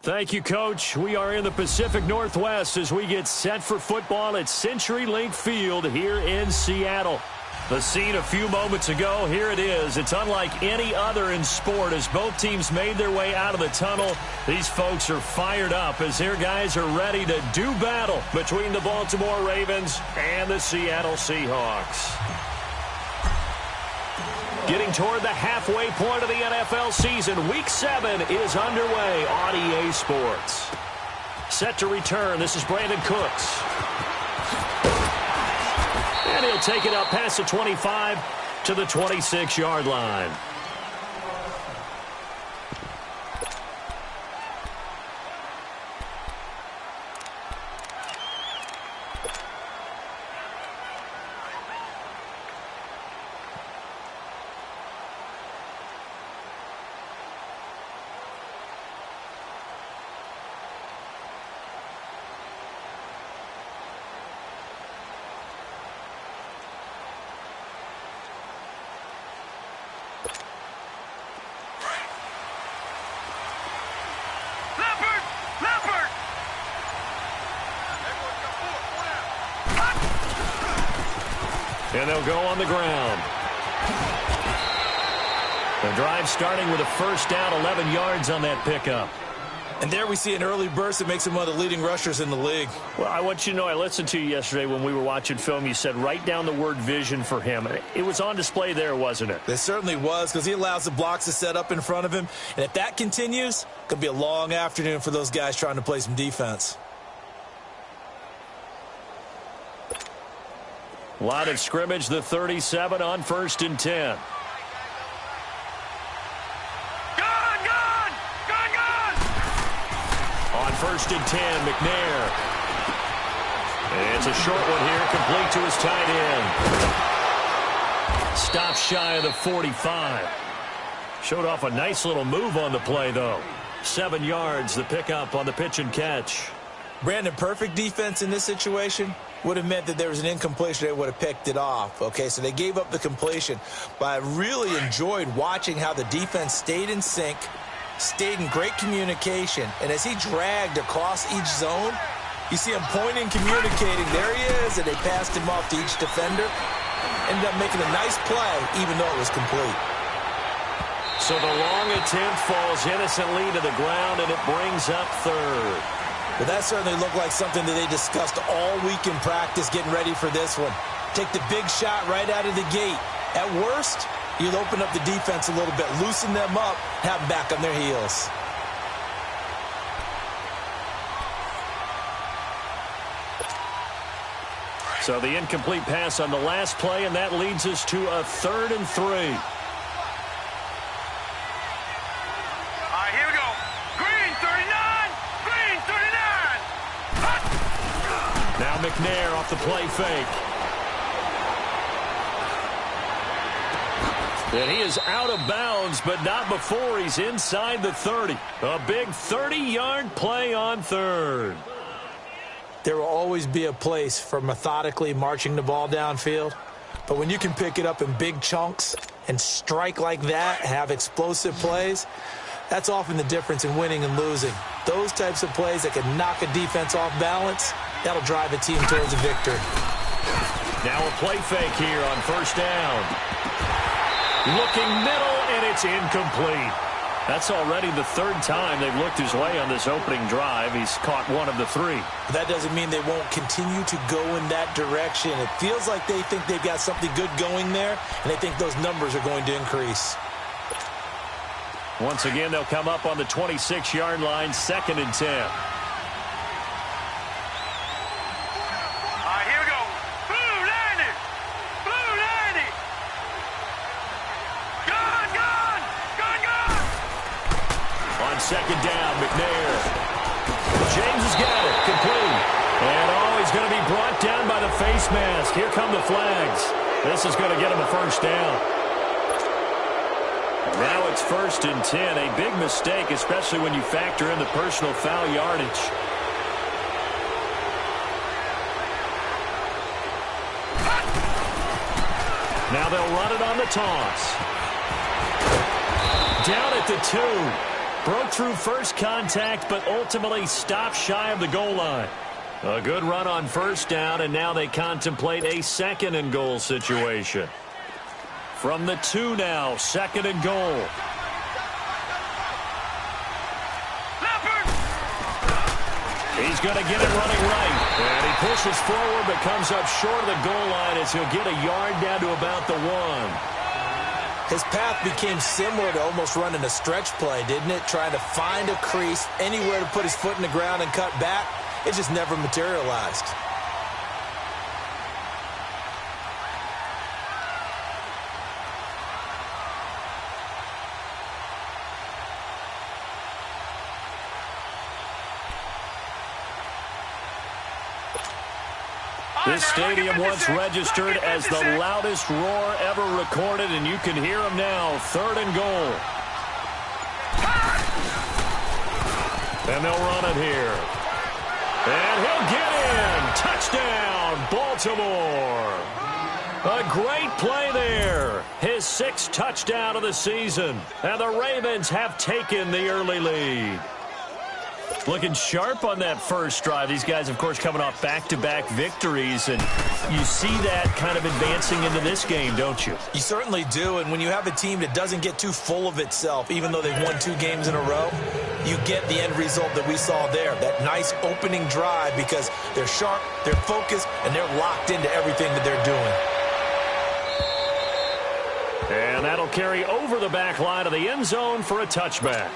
Thank you, Coach. We are in the Pacific Northwest as we get set for football at CenturyLink Field here in Seattle. The scene a few moments ago, here it is. It's unlike any other in sport as both teams made their way out of the tunnel. These folks are fired up as their guys are ready to do battle between the Baltimore Ravens and the Seattle Seahawks. Getting toward the halfway point of the NFL season, Week 7 is underway on EA Sports. Set to return, this is Brandon Cooks. And he'll take it up past the 25 to the 26-yard line. And they'll go on the ground. The drive starting with a first down, 11 yards on that pickup. And there we see an early burst that makes him one of the leading rushers in the league. Well, I want you to know, I listened to you yesterday when we were watching film. You said write down the word vision for him. It was on display there, wasn't it? It certainly was, because he allows the blocks to set up in front of him. And if that continues, it could be a long afternoon for those guys trying to play some defense. Line of scrimmage, the 37 on 1st and 10. On 1st and 10, McNair. And it's a short one here, complete to his tight end. Stop shy of the 45. Showed off a nice little move on the play, though. 7 yards, the pickup on the pitch and catch. Brandon, perfect defense in this situation would have meant that there was an incompletion. They would have picked it off. Okay, so they gave up the completion. But I really enjoyed watching how the defense stayed in sync, stayed in great communication, and as he dragged across each zone, you see him pointing, communicating. There he is, and they passed him off to each defender. Ended up making a nice play, even though it was complete. So the long attempt falls innocently to the ground, and it brings up third. But that certainly looked like something that they discussed all week in practice, getting ready for this one. Take the big shot right out of the gate. At worst, you'll open up the defense a little bit, loosen them up, have them back on their heels. So the incomplete pass on the last play, and that leads us to a 3rd and 3. Now McNair off the play fake. And he is out of bounds, but not before he's inside the 30. A big 30-yard play on 3rd. There will always be a place for methodically marching the ball downfield. But when you can pick it up in big chunks and strike like that, have explosive plays, that's often the difference in winning and losing. Those types of plays that can knock a defense off balance, that'll drive a team towards a victory. Now a play fake here on 1st down. Looking middle, and it's incomplete. That's already the 3rd time they've looked his way on this opening drive. He's caught one of the 3. That doesn't mean they won't continue to go in that direction. It feels like they think they've got something good going there, and they think those numbers are going to increase. Once again, they'll come up on the 26-yard line, 2nd and 10. Second down, McNair. James has got it, complete. And he's going to be brought down by the face mask. Here come the flags. This is going to get him a 1st down. Now it's 1st and 10. A big mistake, especially when you factor in the personal foul yardage. Now they'll run it on the toss. Down at the 2. Broke through first contact, but ultimately stopped shy of the goal line. A good run on first down, and now they contemplate a second and goal situation. From the 2 now, second and goal. He's going to get it running right. And he pushes forward but comes up short of the goal line as he'll get a yard down to about the 1. His path became similar to almost running a stretch play, didn't it? Trying to find a crease, anywhere to put his foot in the ground and cut back. It just never materialized. This stadium once registered as the loudest roar ever recorded, and you can hear him now. Third and goal. And they'll run it here. And he'll get in. Touchdown, Baltimore. A great play there. His 6th touchdown of the season. And the Ravens have taken the early lead. Looking sharp on that first drive. These guys, of course, coming off back-to-back victories, and you see that kind of advancing into this game, don't you? You certainly do, and when you have a team that doesn't get too full of itself, even though they've won 2 games in a row, you get the end result that we saw there, that nice opening drive, because they're sharp, they're focused, and they're locked into everything that they're doing. And that'll carry over the back line of the end zone for a touchback.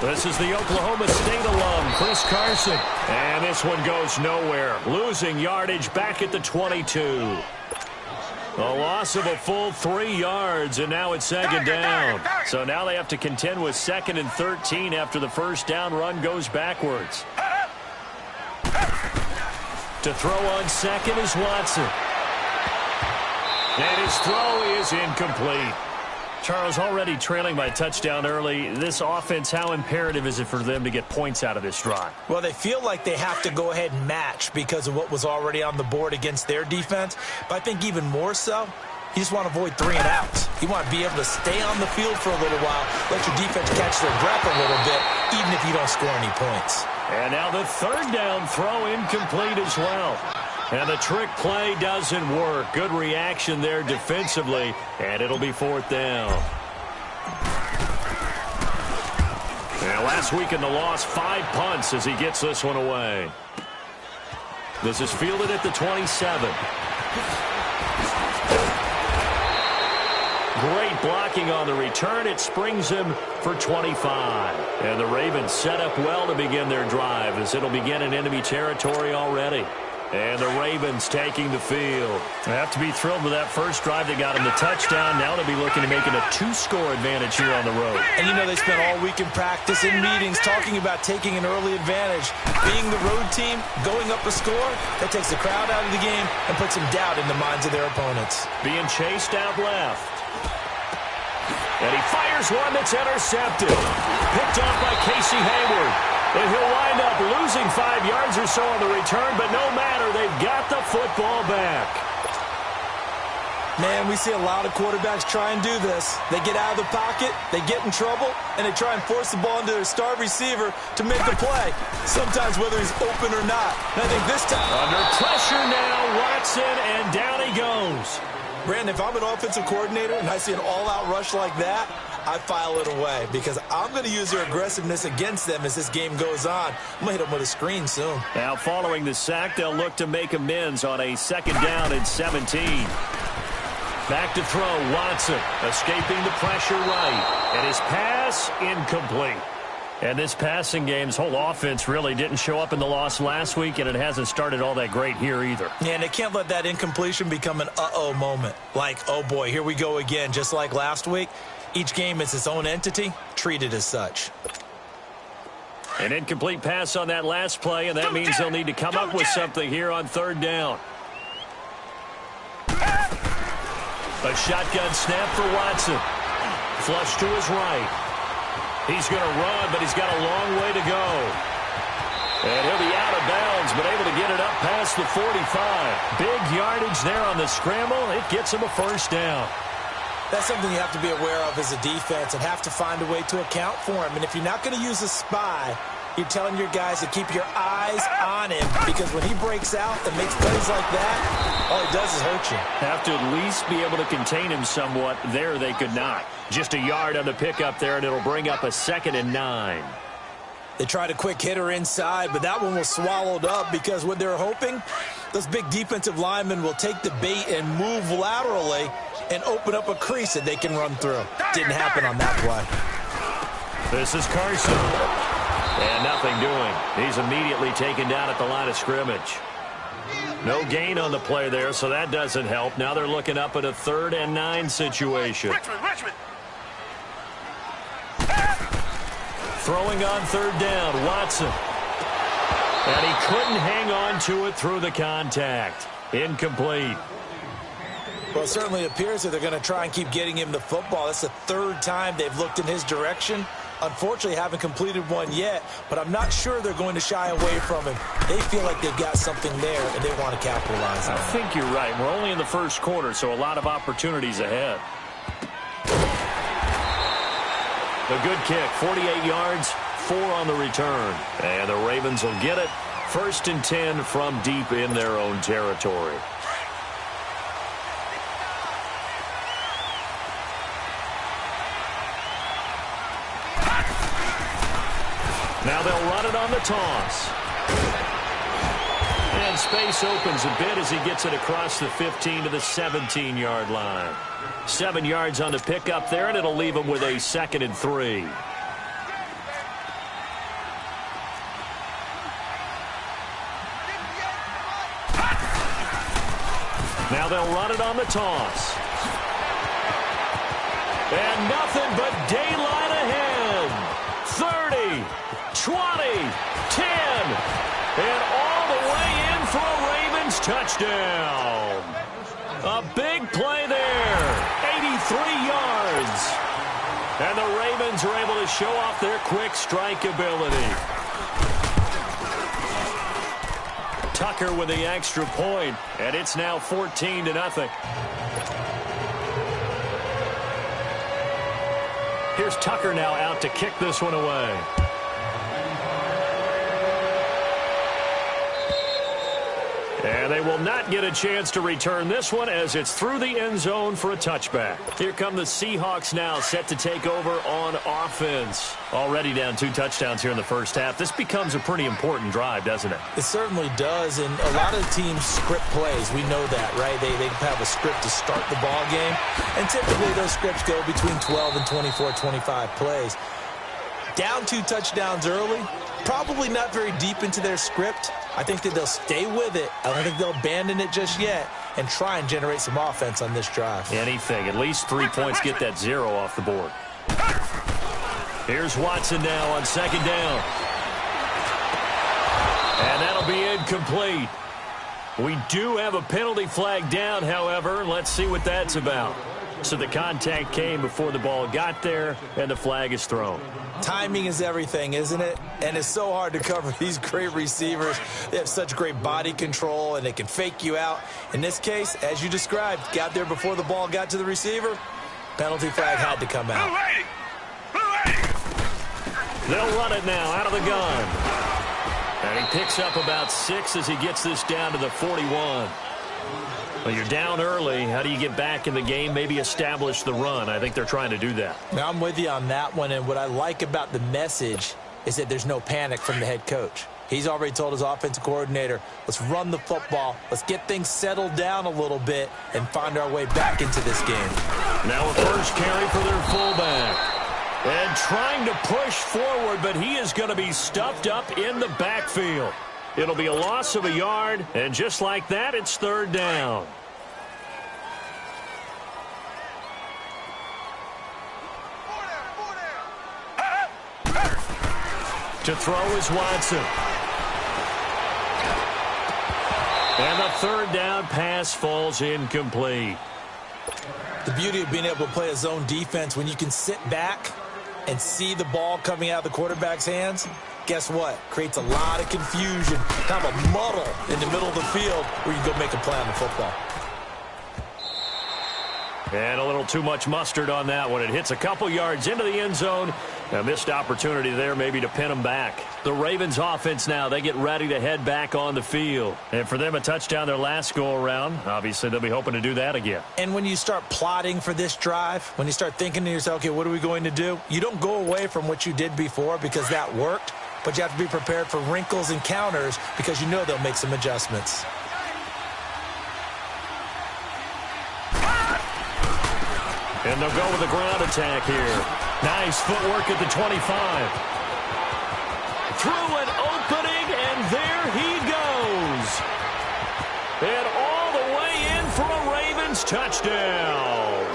This is the Oklahoma State alum, Chris Carson. And this one goes nowhere. Losing yardage back at the 22. A loss of a full 3 yards, and now it's second down. So now they have to contend with 2nd and 13 after the first down run goes backwards. To throw on second is Watson. And his throw is incomplete. Charles, already trailing by touchdown early. This offense, how imperative is it for them to get points out of this drive? Well, they feel like they have to go ahead and match because of what was already on the board against their defense. But I think even more so, you just want to avoid 3 and outs. You want to be able to stay on the field for a little while, let your defense catch their breath a little bit, even if you don't score any points. And now the third down throw incomplete as well. And the trick play doesn't work. Good reaction there defensively, and it'll be 4th down. And last week in the loss, 5 punts as he gets this one away. This is fielded at the 27. Great blocking on the return. It springs him for 25. And the Ravens set up well to begin their drive as it'll begin in enemy territory already. And the Ravens taking the field. They have to be thrilled with that first drive. They got him the touchdown. Now they'll be looking to make it a 2-score advantage here on the road. And you know they spent all week in practice, in meetings, talking about taking an early advantage. Being the road team, going up a score, that takes the crowd out of the game and puts some doubt in the minds of their opponents. Being chased out left. And he fires one that's intercepted. Picked off by Casey Hayward. And he'll wind up losing 5 yards or so on the return, but no matter, they've got the football back. Man, we see a lot of quarterbacks try and do this. They get out of the pocket, they get in trouble, and they try and force the ball into their star receiver to make a play, sometimes whether he's open or not. And I think this time... Under pressure now, Watson, and down he goes. Brandon, if I'm an offensive coordinator and I see an all-out rush like that, I file it away because I'm going to use their aggressiveness against them as this game goes on. I'm going to hit them with a screen soon. Now, following the sack, they'll look to make amends on a 2nd down and 17. Back to throw, Watson, escaping the pressure right. And his pass, incomplete. And this passing game's whole offense really didn't show up in the loss last week, and it hasn't started all that great here either. Yeah, and they can't let that incompletion become an uh-oh moment. Like, oh boy, here we go again, just like last week. Each game is its own entity, treated as such. An incomplete pass on that last play, and that means they'll need to come up with something here on third down. A shotgun snap for Watson. Flush to his right. He's going to run, but he's got a long way to go. And he'll be out of bounds, but able to get it up past the 45. Big yardage there on the scramble. It gets him a first down. That's something you have to be aware of as a defense and have to find a way to account for him. And if you're not going to use a spy, you're telling your guys to keep your eyes on him, because when he breaks out and makes plays like that, all he does is hurt you. Have to at least be able to contain him somewhat. There they could not. Just a yard on the pickup there, and it'll bring up a 2nd and 9. They tried a quick hitter inside, but that one was swallowed up because what they're hoping, those big defensive linemen will take the bait and move laterally and open up a crease that they can run through. Didn't happen on that play. This is Carson. And nothing doing. He's immediately taken down at the line of scrimmage. No gain on the play there, so that doesn't help. Now they're looking up at a 3rd and 9 situation. Richmond. Throwing on 3rd down, Watson. And he couldn't hang on to it through the contact. Incomplete. Well, it certainly appears that they're going to try and keep getting him the football. That's the 3rd time they've looked in his direction. Unfortunately, haven't completed one yet, but I'm not sure they're going to shy away from him. They feel like they've got something there, and they want to capitalize on it. I think you're right. We're only in the first quarter, so a lot of opportunities ahead. A good kick, 48 yards, 4 on the return. And the Ravens will get it. 1st and 10 from deep in their own territory. Now they'll run it on the toss. And space opens a bit as he gets it across the 15 to the 17-yard line. 7 yards on the pickup there, and it'll leave him with a 2nd and 3. Now they'll run it on the toss. And nothing but daylight ahead. 30, 20, 10, and all the way in for a Ravens touchdown. A big play there, 83 yards. And the Ravens are able to show off their quick strike ability. Tucker with the extra point, and it's now 14-0. Here's Tucker now out to kick this one away. And they will not get a chance to return this one as it's through the end zone for a touchback. Here come the Seahawks now set to take over on offense. Already down 2 touchdowns here in the first half. This becomes a pretty important drive, doesn't it? It certainly does, and a lot of teams script plays. We know that, right? They have a script to start the ball game, and typically those scripts go between 12 and 24, 25 plays. Down 2 touchdowns early, probably not very deep into their script. I think that they'll stay with it. I don't think they'll abandon it just yet and try and generate some offense on this drive. Anything. At least 3 points, get that 0 off the board. Here's Watson now on 2nd down. And that'll be incomplete. We do have a penalty flag down, however. Let's see what that's about. So the contact came before the ball got there, and the flag is thrown. Timing is everything, isn't it? And it's so hard to cover these great receivers. They have such great body control, and they can fake you out. In this case, as you described, got there before the ball got to the receiver. Penalty flag had to come out. They'll run it now out of the gun. And he picks up about 6 as he gets this down to the 41. Well, you're down early. How do you get back in the game? Maybe establish the run. I think they're trying to do that. Now, I'm with you on that one, and what I like about the message is that there's no panic from the head coach. He's already told his offensive coordinator, let's run the football, let's get things settled down a little bit and find our way back into this game. Now a first carry for their fullback. And trying to push forward, but he is going to be stuffed up in the backfield. It'll be a loss of a yard, and just like that, it's 3rd down. To throw is Watson. And the third down pass falls incomplete. The beauty of being able to play a zone defense when you can sit back and see the ball coming out of the quarterback's hands, guess what? Creates a lot of confusion, kind of a muddle in the middle of the field where you can go make a play on the football. And a little too much mustard on that one. It hits a couple yards into the end zone. A missed opportunity there maybe to pin them back. The Ravens offense now, they get ready to head back on the field. And for them, a touchdown their last go-around. Obviously, they'll be hoping to do that again. And when you start plotting for this drive, when you start thinking to yourself, okay, what are we going to do? You don't go away from what you did before because that worked, but you have to be prepared for wrinkles and counters because you know they'll make some adjustments. And they'll go with a ground attack here. Nice footwork at the 25. Through an opening, and there he goes. And all the way in for a Ravens touchdown.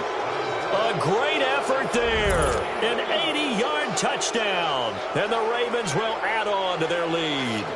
A great effort there. An 80-yard touchdown. And the Ravens will add on to their lead.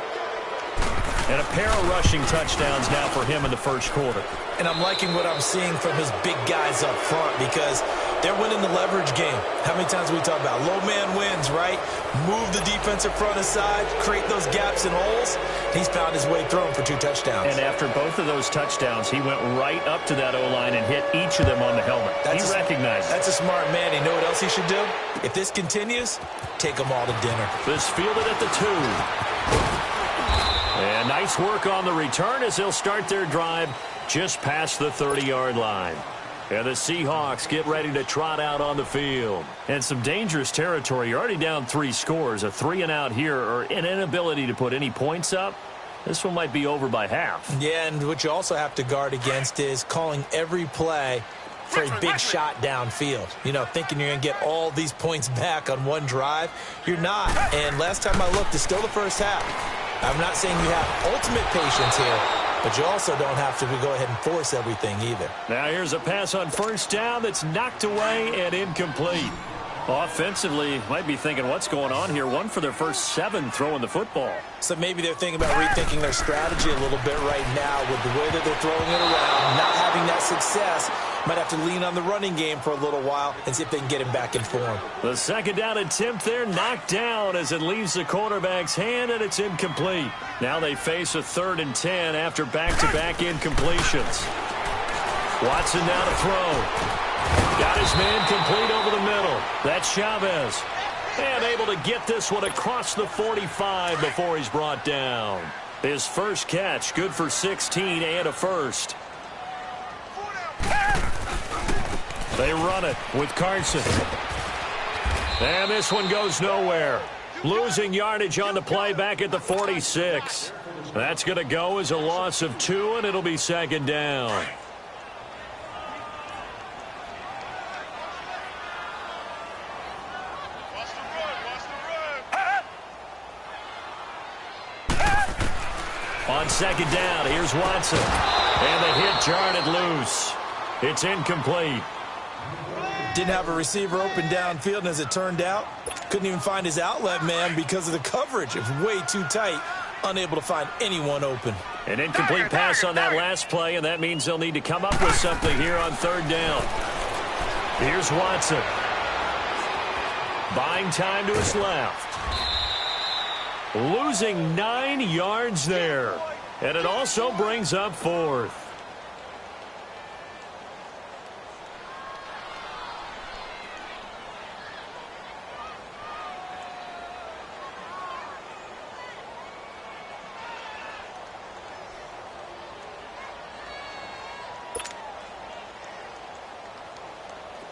And a pair of rushing touchdowns now for him in the first quarter. And I'm liking what I'm seeing from his big guys up front because they're winning the leverage game. How many times we talk about low man wins, right? Move the defensive front aside, create those gaps and holes. He's found his way through them for 2 touchdowns. And after both of those touchdowns, he went right up to that O-line and hit each of them on the helmet. He recognized it. That's a smart man. You know what else he should do? If this continues, take them all to dinner. This fielded at the 2. And nice work on the return as they'll start their drive just past the 30-yard line. And the Seahawks get ready to trot out on the field. And some dangerous territory. You're already down 3 scores. A 3-and-out here or an inability to put any points up. This one might be over by half. Yeah, and what you also have to guard against is calling every play for a big shot downfield. You know, thinking you're going to get all these points back on one drive. You're not. And last time I looked, it's still the first half. I'm not saying you have ultimate patience here, but you also don't have to go ahead and force everything either. Now here's a pass on first down that's knocked away and incomplete. Offensively, might be thinking, what's going on here? 1 for their first 7 throwing the football. So maybe they're thinking about rethinking their strategy a little bit right now with the way that they're throwing it around, not having that success. Might have to lean on the running game for a little while and see if they can get him back in form. The second down attempt there knocked down as it leaves the quarterback's hand, and it's incomplete. Now they face a 3rd and 10 after back-to-back incompletions. Watson now to throw. Got his man complete over the middle. That's Chavez. And able to get this one across the 45 before he's brought down. His first catch, good for 16 and a first. They run it with Carson. And this one goes nowhere. Losing yardage on the play back at the 46. That's going to go as a loss of 2, and it'll be 2nd down. On 2nd down, here's Watson. And the hit jarred it loose. It's incomplete. Didn't have a receiver open downfield, and as it turned out, couldn't even find his outlet man because of the coverage. It was way too tight, unable to find anyone open. An incomplete pass on that last play, and that means they'll need to come up with something here on 3rd down. Here's Watson. Buying time to his left. Losing 9 yards there. And it also brings up 4th.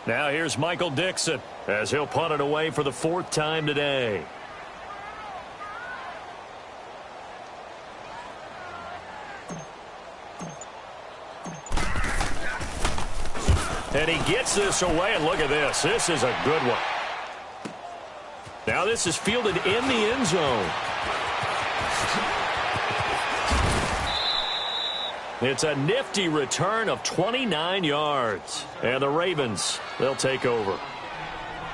Now here's Michael Dixon as he'll punt it away for the 4th time today. And he gets this away, and look at this. This is a good one. Now this is fielded in the end zone. It's a nifty return of 29 yards. And the Ravens, they'll take over.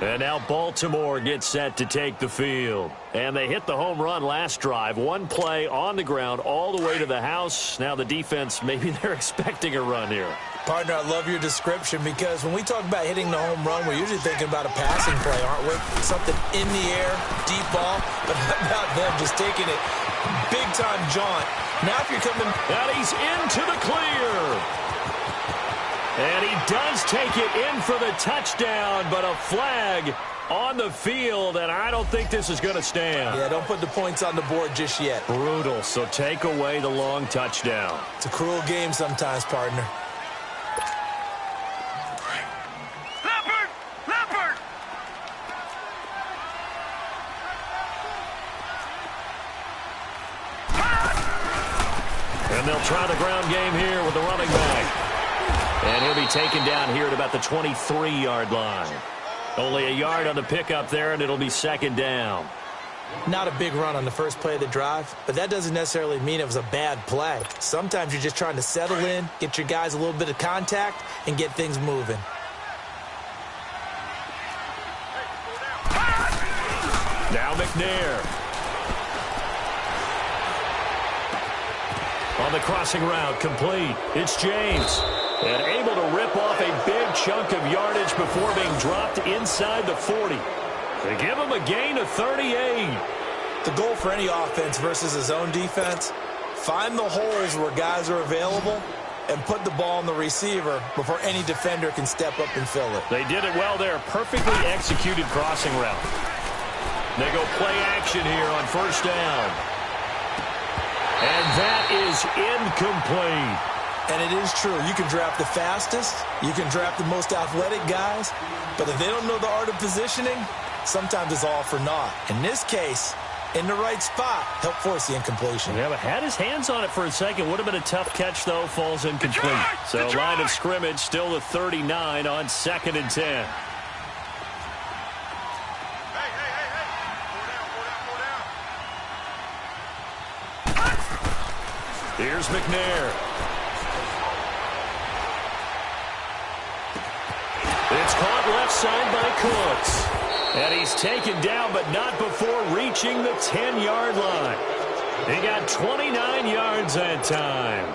And now Baltimore gets set to take the field. And they hit the home run last drive. One play on the ground all the way to the house. Now the defense, maybe they're expecting a run here. Partner, I love your description because when we talk about hitting the home run, we're usually thinking about a passing play, aren't we? Something in the air, deep ball. But how about them just taking it big-time jaunt? Now if you're coming... And he's into the clear. And he does take it in for the touchdown, but a flag on the field, and I don't think this is going to stand. Yeah, don't put the points on the board just yet. Brutal, so take away the long touchdown. It's a cruel game sometimes, partner. And they'll try the ground game here with the running back. And he'll be taken down here at about the 23-yard line. Only a yard on the pickup there, and it'll be second down. Not a big run on the first play of the drive, but that doesn't necessarily mean it was a bad play. Sometimes you're just trying to settle in, get your guys a little bit of contact, and get things moving. Now McNair. On the crossing route, complete. It's James. And able to rip off a big chunk of yardage before being dropped inside the 40. They give him a gain of 38. The goal for any offense versus his own defense, find the holes where guys are available and put the ball on the receiver before any defender can step up and fill it. They did it well there. Perfectly executed crossing route. They go play action here on first down. And that is incomplete. And it is true. You can draft the fastest. You can draft the most athletic guys. But if they don't know the art of positioning, sometimes it's all for naught. In this case, in the right spot, help force the incompletion. Yeah, but had his hands on it for a second. Would have been a tough catch, though. Falls incomplete. So line of scrimmage still the 39 on 2nd and 10. Here's McNair. It's caught left side by Cooks. And he's taken down, but not before reaching the 10-yard line. He got 29 yards that time.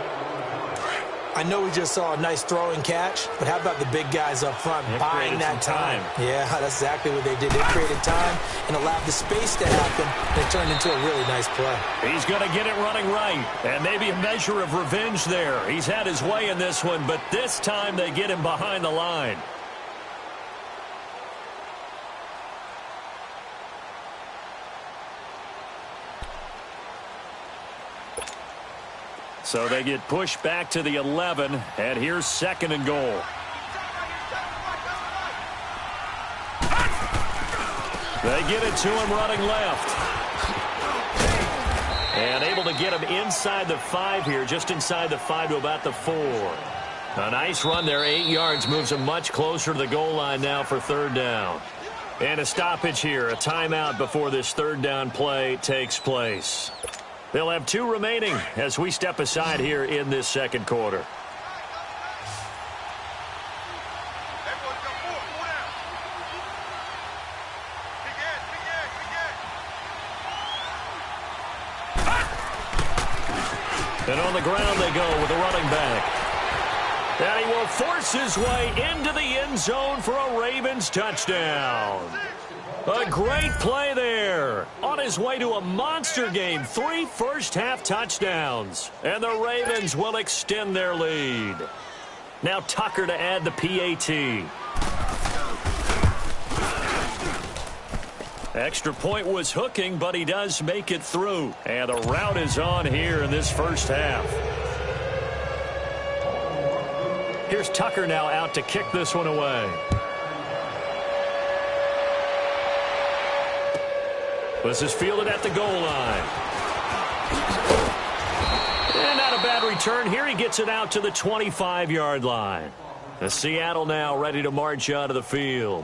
I know we just saw a nice throwing catch, but how about the big guys up front buying that time? Yeah, that's exactly what they did. They created time and allowed the space to happen, and it turned into a really nice play. He's going to get it running right, and maybe a measure of revenge there. He's had his way in this one, but this time they get him behind the line. So they get pushed back to the 11, and here's 2nd and goal. They get it to him running left. And able to get him inside the 5 here, just inside the 5 to about the 4. A nice run there, 8 yards, moves him much closer to the goal line now for 3rd down. And a stoppage here, a timeout before this 3rd down play takes place. They'll have 2 remaining as we step aside here in this 2nd quarter. And on the ground they go with the running back. And he will force his way into the end zone for a Ravens touchdown. A great play there. On his way to a monster game. 3 first-half touchdowns. And the Ravens will extend their lead. Now Tucker to add the PAT. Extra point was hooking, but he does make it through. And the route is on here in this first half. Here's Tucker now out to kick this one away. This is fielded at the goal line. And not a bad return here. He gets it out to the 25-yard line. The Seattle now ready to march out of the field.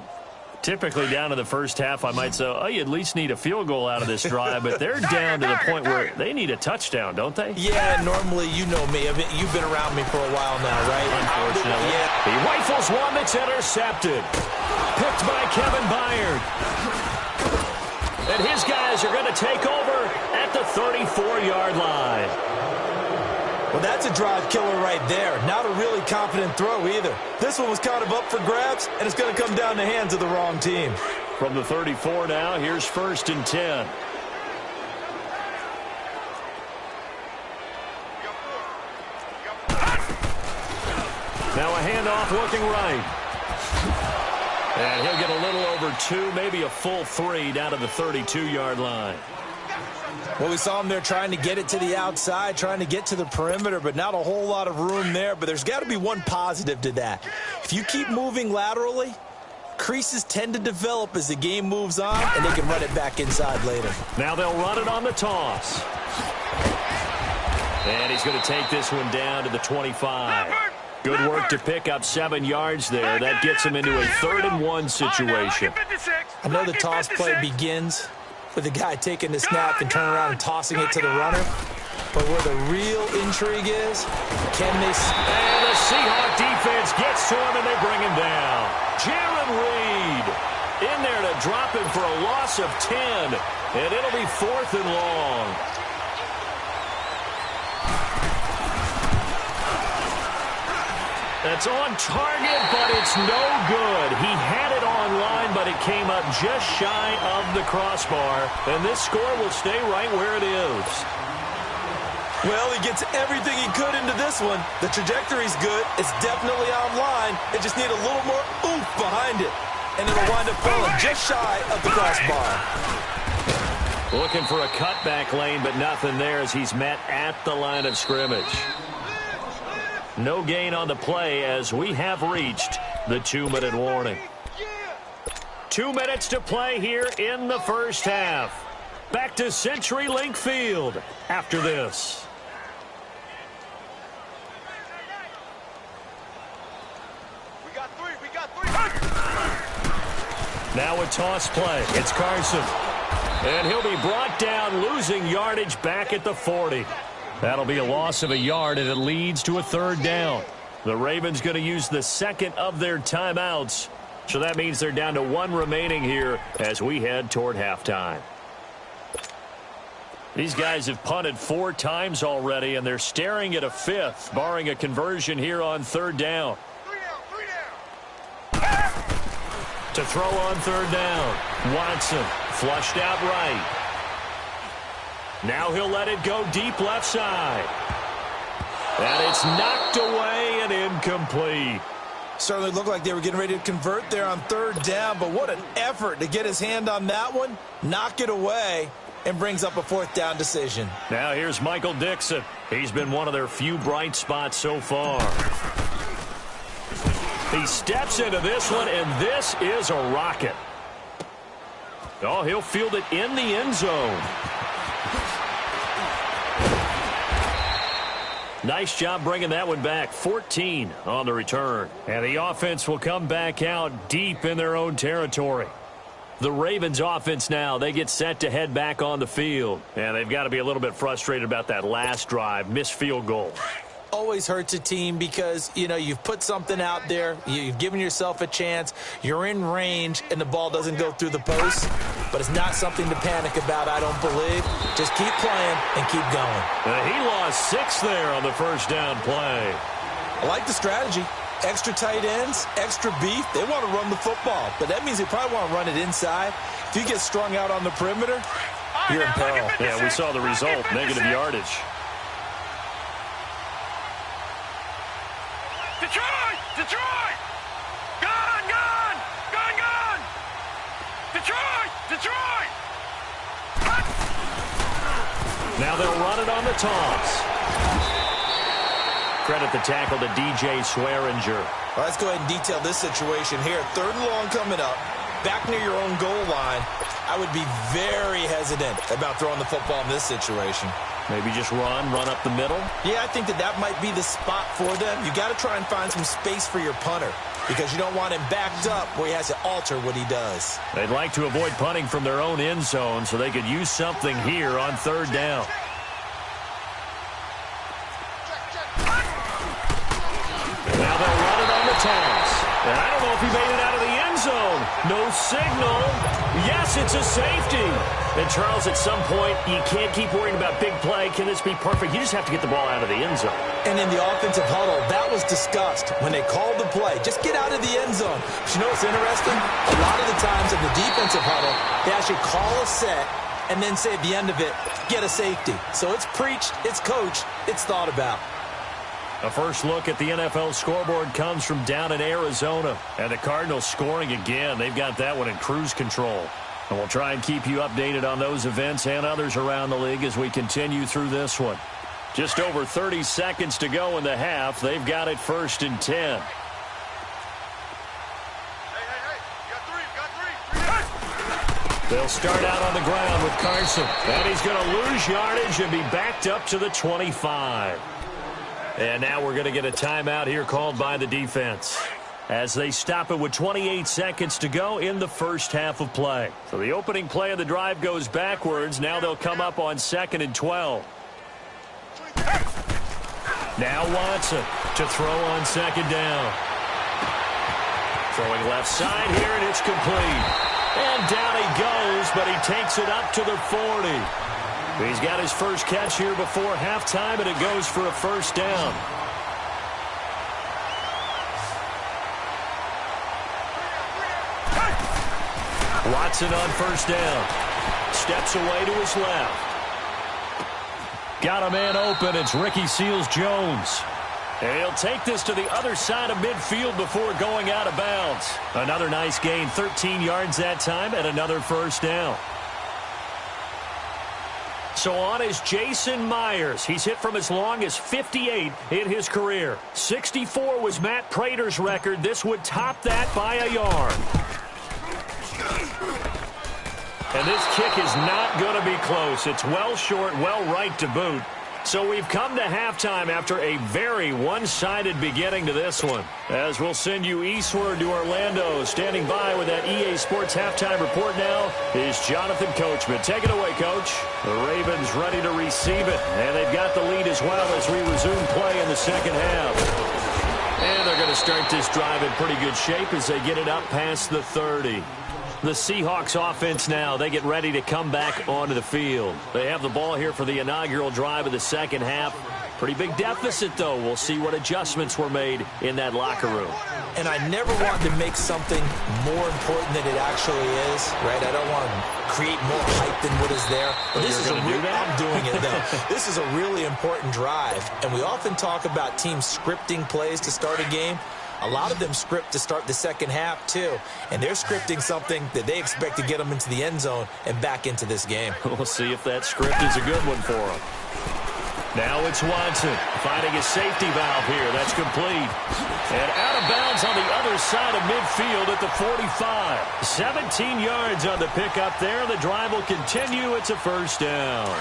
Typically down in the first half, I might say, oh, you at least need a field goal out of this drive, but they're down to the point where they need a touchdown, don't they? Yeah, normally, you know me. You've been around me for a while now, right? Unfortunately. Yeah. He rifles one that's intercepted. picked by Kevin Byard. And his guys are going to take over at the 34-yard line. Well, that's a drive killer right there. Not a really confident throw either. This one was kind of up for grabs, and it's going to come down the hands of the wrong team. From the 34 now, here's 1st and 10. Now a handoff looking right. And he'll get a little over 2, maybe a full 3 down to the 32-yard line. Well, we saw him there trying to get it to the outside, trying to get to the perimeter, but not a whole lot of room there. But there's got to be one positive to that. If you keep moving laterally, creases tend to develop as the game moves on, and they can run it back inside later. Now they'll run it on the toss. And he's going to take this one down to the 25. Good work to pick up 7 yards there. That gets him into a 3rd and 1 situation. I know the toss play begins with the guy taking the snap and turning around and tossing it to the runner. But where the real intrigue is, can they... And the Seahawk defense gets to him, and they bring him down. Jaron Reed in there to drop him for a loss of 10. And it'll be 4th and long. That's on target, but it's no good. He had it online, but it came up just shy of the crossbar. And this score will stay right where it is. Well, he gets everything he could into this one. The trajectory's good. It's definitely online. They just need a little more oomph behind it. And it'll wind up falling just shy of the crossbar. Looking for a cutback lane, but nothing there as he's met at the line of scrimmage. No gain on the play as we have reached the 2-minute warning. 2 minutes to play here in the first half. Back to CenturyLink Field after this. We got three. Now a toss play. It's Carson. And he'll be brought down, losing yardage back at the 40. That'll be a loss of a yard, and it leads to a 3rd down. The Ravens going to use the 2nd of their timeouts. So that means they're down to 1 remaining here as we head toward halftime. These guys have punted 4 times already, and they're staring at a 5th, barring a conversion here on 3rd down. To throw on 3rd down, Watson flushed out right. Now he'll let it go deep left side. And it's knocked away and incomplete. Certainly looked like they were getting ready to convert there on 3rd down, but what an effort to get his hand on that one, knock it away, and brings up a 4th down decision. Now here's Michael Dixon. He's been one of their few bright spots so far. He steps into this one, and this is a rocket. Oh, he'll field it in the end zone. Nice job bringing that one back. 14 on the return. And the offense will come back out deep in their own territory. The Ravens offense now, they get set to head back on the field. And they've got to be a little bit frustrated about that last drive, missed field goal. Always hurts a team because, you know, you've put something out there, you've given yourself a chance, you're in range, and the ball doesn't go through the post. But it's not something to panic about, I don't believe. Just keep playing and keep going. He lost 6 there on the first down play. I like the strategy. Extra tight ends, extra beef. They want to run the football, but that means they probably want to run it inside. If you get strung out on the perimeter, you're in peril. Yeah, we saw the result, negative yardage. Detroit! Gone! Detroit! Now they'll run it on the toss. Credit the tackle to DJ Swearinger. Well, let's go ahead and detail this situation here. 3rd and long coming up. Back near your own goal line. I would be very hesitant about throwing the football in this situation. Maybe just run up the middle? Yeah, I think that might be the spot for them. You got to try and find some space for your punter because you don't want him backed up where he has to alter what he does. They'd like to avoid punting from their own end zone so they could use something here on 3rd down. Now they'll run it on the toss. And I don't know if he made it out of the end zone. No signal. Yes, it's a safety. And, Charles, at some point, you can't keep worrying about big play. Can this be perfect? You just have to get the ball out of the end zone. And in the offensive huddle, that was discussed when they called the play. Just get out of the end zone. But you know what's interesting? A lot of the times in the defensive huddle, they actually call a set and then say at the end of it, get a safety. So it's preached, it's coached, it's thought about. A first look at the NFL scoreboard comes from down in Arizona. And the Cardinals scoring again. They've got that one in cruise control. And we'll try and keep you updated on those events and others around the league as we continue through this one. Just over 30 seconds to go in the half. They've got it 1st and 10. Hey, you got three. They'll start out on the ground with Carson. And he's going to lose yardage and be backed up to the 25. And now we're going to get a timeout here called by the defense as they stop it with 28 seconds to go in the first half of play. So the opening play of the drive goes backwards. Now they'll come up on 2nd and 12. Now Watson to throw on 2nd down. Throwing left side here, and it's complete. And down he goes, but he takes it up to the 40. He's got his first catch here before halftime, and it goes for a first down. Watson on first down. Steps away to his left. Got a man open. It's Ricky Seals-Jones. And he'll take this to the other side of midfield before going out of bounds. Another nice gain, 13 yards that time, and another first down. So on is Jason Myers. He's hit from as long as 58 in his career. 64 was Matt Prater's record. This would top that by a yard. And this kick is not going to be close. It's well short, well right to boot. So we've come to halftime after a very one-sided beginning to this one. As we'll send you eastward to Orlando. Standing by with that EA Sports halftime report now is Jonathan Coachman. Take it away, Coach. The Ravens ready to receive it. And they've got the lead as well as we resume play in the second half. And they're going to start this drive in pretty good shape as they get it up past the 30. The Seahawks offense now, they get ready to come back onto the field. They have the ball here for the inaugural drive of the second half. Pretty big deficit, though. We'll see what adjustments were made in that locker room. And I never want to make something more important than it actually is, right? I don't want to create more hype than what is there. But this is I'm doing it, though. This is a really important drive. And we often talk about teams scripting plays to start a game. A lot of them script to start the second half, too. And they're scripting something that they expect to get them into the end zone and back into this game. We'll see if that script is a good one for them. Now it's Watson finding his safety valve here. That's complete. And out of bounds on the other side of midfield at the 45. 17 yards on the pickup there. The drive will continue. It's a first down.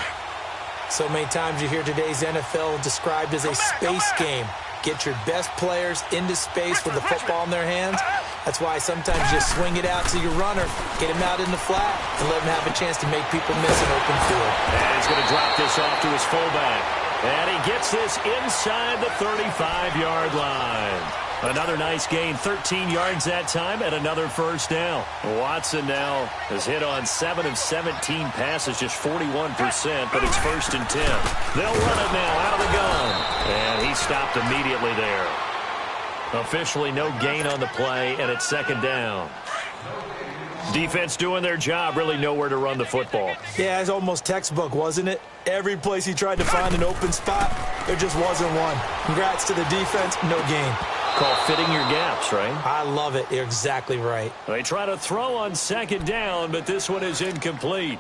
So many times you hear today's NFL described as a space game. Get your best players into space with the football in their hands. That's why sometimes you swing it out to your runner, get him out in the flat, and let him have a chance to make people miss an open field. And he's going to drop this off to his fullback. And he gets this inside the 35-yard line. Another nice gain, 13 yards that time, and another first down. Watson now has hit on 7 of 17 passes, just 41%, but it's 1st and 10. They'll run it now out of the gun. And he stopped immediately there. Officially no gain on the play, and it's 2nd down. Defense doing their job, really nowhere to run the football. Yeah, it's almost textbook, wasn't it? Every place he tried to find an open spot, there just wasn't one. Congrats to the defense, no gain. Called fitting your gaps, right? I love it. You're exactly right. They try to throw on 2nd down, but this one is incomplete.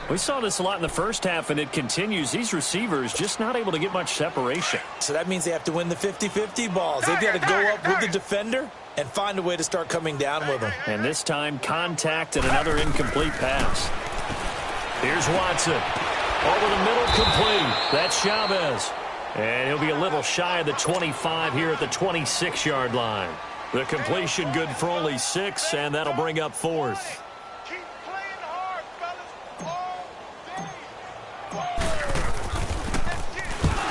We saw this a lot in the first half, and it continues. These receivers just not able to get much separation. So that means they have to win the 50-50 balls. They've got to go up with the defender and find a way to start coming down with them. And this time, contact and another incomplete pass. Here's Watson. Over the middle, complete. That's Chavez. And he'll be a little shy of the 25 here at the 26-yard line. The completion good for only 6, and that'll bring up 4th. Keep playing hard, fellas.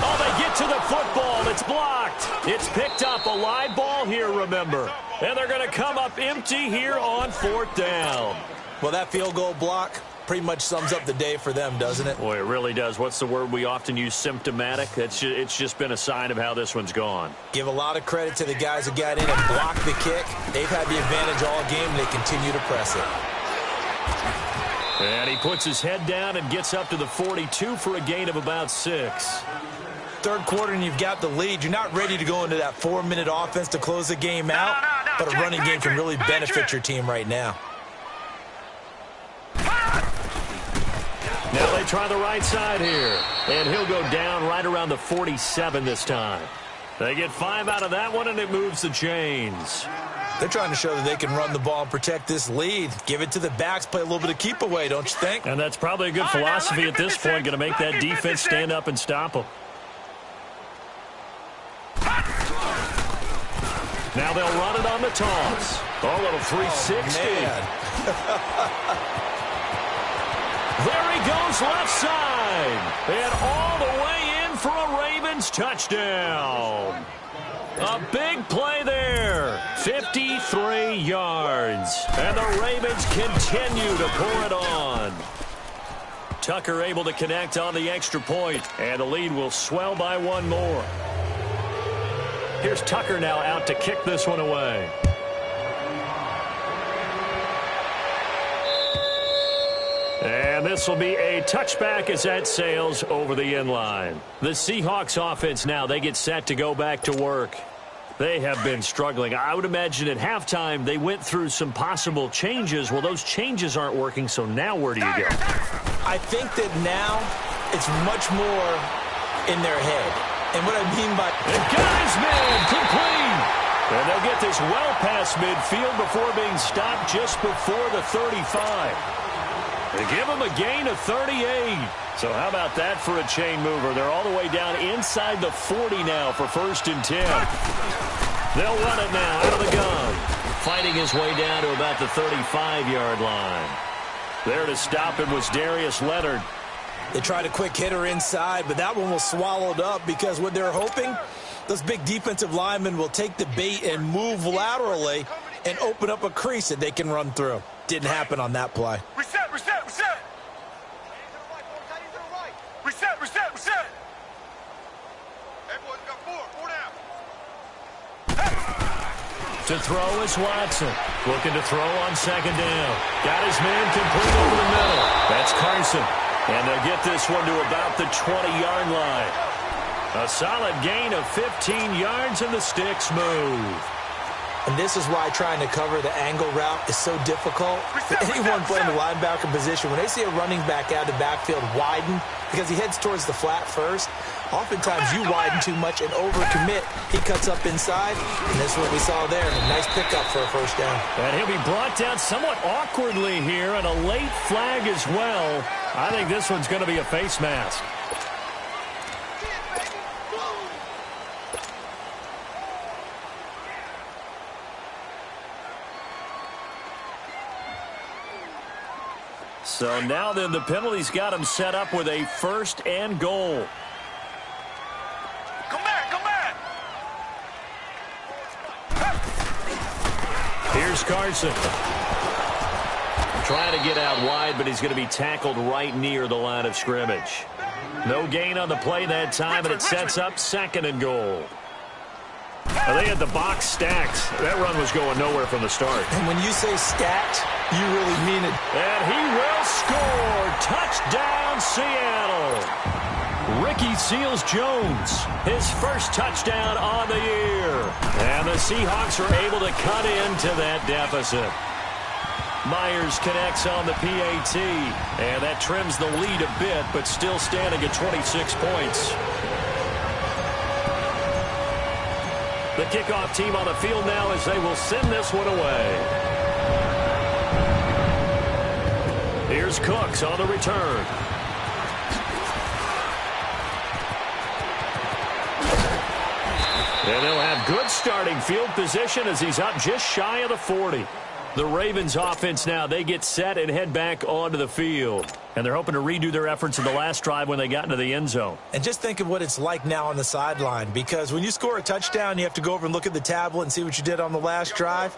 Oh, they get to the football. It's blocked. It's picked up, a live ball here, remember. And they're going to come up empty here on 4th down. Well, that field goal block pretty much sums up the day for them, doesn't it? Boy, it really does. What's the word we often use? Symptomatic. It's just been a sign of how this one's gone. Give a lot of credit to the guys who got in and blocked the kick. They've had the advantage all game, and they continue to press it. And he puts his head down and gets up to the 42 for a gain of about 6. Third quarter, and you've got the lead. You're not ready to go into that 4-minute offense to close the game out, but a running game can really benefit your team right now. Now they try the right side here, and he'll go down right around the 47 this time. They get 5 out of that one, and it moves the chains. They're trying to show that they can run the ball and protect this lead. Give it to the backs, play a little bit of keep away, don't you think? And that's probably a good philosophy at this point, going to make that defense stand up and stop them. Now they'll run it on the toss. A little 360. There he goes left side. And all the way in for a Ravens touchdown. A big play there. 53 yards. And the Ravens continue to pour it on. Tucker able to connect on the extra point. And the lead will swell by 1 more. Here's Tucker now out to kick this one away. And this will be a touchback as that sails over the end line. The Seahawks offense now, they get set to go back to work. They have been struggling. I would imagine at halftime they went through some possible changes. Well, those changes aren't working, so now where do you go? I think that now it's much more in their head. And what I mean by... And guys, man, complete. And they'll get this well past midfield before being stopped just before the 35. They give them a gain of 38. So how about that for a chain mover? They're all the way down inside the 40 now for 1st and 10. They'll run it now out of the gun. Fighting his way down to about the 35-yard line. There to stop him was Darius Leonard. They tried a quick hitter inside, but that one was swallowed up because what they're hoping, those big defensive linemen will take the bait and move laterally and open up a crease that they can run through. Didn't happen on that play. Reset, reset, reset. Reset, reset, reset. Hey, boys, got 4 down. To throw is Watson. Looking to throw on 2nd down. Got his man complete over the middle. That's Carson. And they'll get this one to about the 20-yard line. A solid gain of 15 yards, and the sticks move. And this is why trying to cover the angle route is so difficult. For anyone playing the linebacker position, when they see a running back out of the backfield widen, because he heads towards the flat first, oftentimes you widen too much and overcommit. He cuts up inside, and this is what we saw there. A nice pickup for a 1st down. And he'll be brought down somewhat awkwardly here, and a late flag as well. I think this one's going to be a face mask. So now then the penalty's got him set up with a 1st and goal. Come back, come back. Here's Carson. Trying to get out wide, but he's going to be tackled right near the line of scrimmage. No gain on the play that time, and it sets up 2nd and goal. Now they had the box stacked. That run was going nowhere from the start. And when you say stacked, you really mean it. And he will score. Touchdown, Seattle. Ricky Seals-Jones, his 1st touchdown on the year. And the Seahawks are able to cut into that deficit. Myers connects on the PAT, and that trims the lead a bit, but still standing at 26 points. The kickoff team on the field now as they will send this one away. Here's Cooks on the return. And they'll have good starting field position as he's up just shy of the 40. The Ravens offense now, they get set and head back onto the field. And they're hoping to redo their efforts in the last drive when they got into the end zone. And just think of what it's like now on the sideline, because when you score a touchdown, you have to go over and look at the tablet and see what you did on the last drive.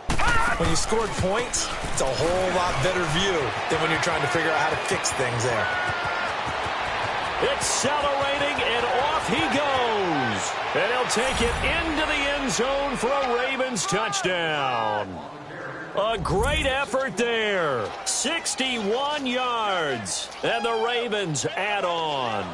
When you scored points, it's a whole lot better view than when you're trying to figure out how to fix things there. Accelerating, and off he goes. And he'll take it into the end zone for a Ravens touchdown. A great effort there. 61 yards. And the Ravens add on.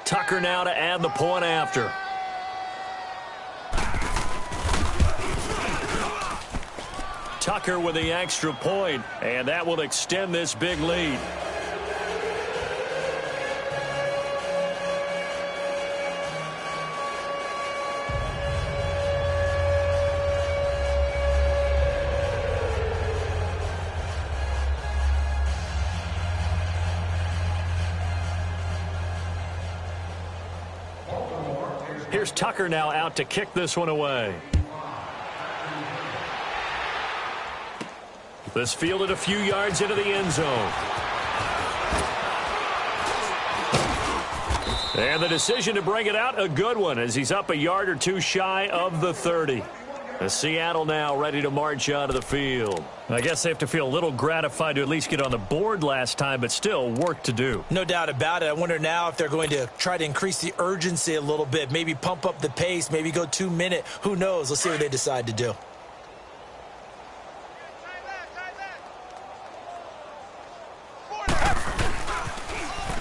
Tucker now to add the point after. Tucker with the extra point, and that will extend this big lead. Here's Tucker now out to kick this one away. This fielded a few yards into the end zone. And the decision to bring it out, a good one, as he's up a yard or two shy of the 30. Seattle now ready to march out of the field. I guess they have to feel a little gratified to at least get on the board last time, but still work to do. No doubt about it. I wonder now if they're going to try to increase the urgency a little bit, maybe pump up the pace, maybe go 2 minute. Who knows? Let's see what they decide to do.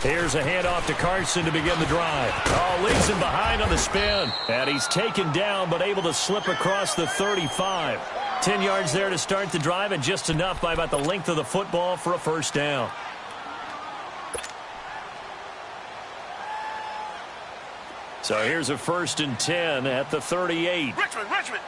Here's a handoff to Carson to begin the drive. Oh, leaves him behind on the spin. And he's taken down, but able to slip across the 35. 10 yards there to start the drive, and just enough by about the length of the football for a first down. So here's a 1st and 10 at the 38. Richmond.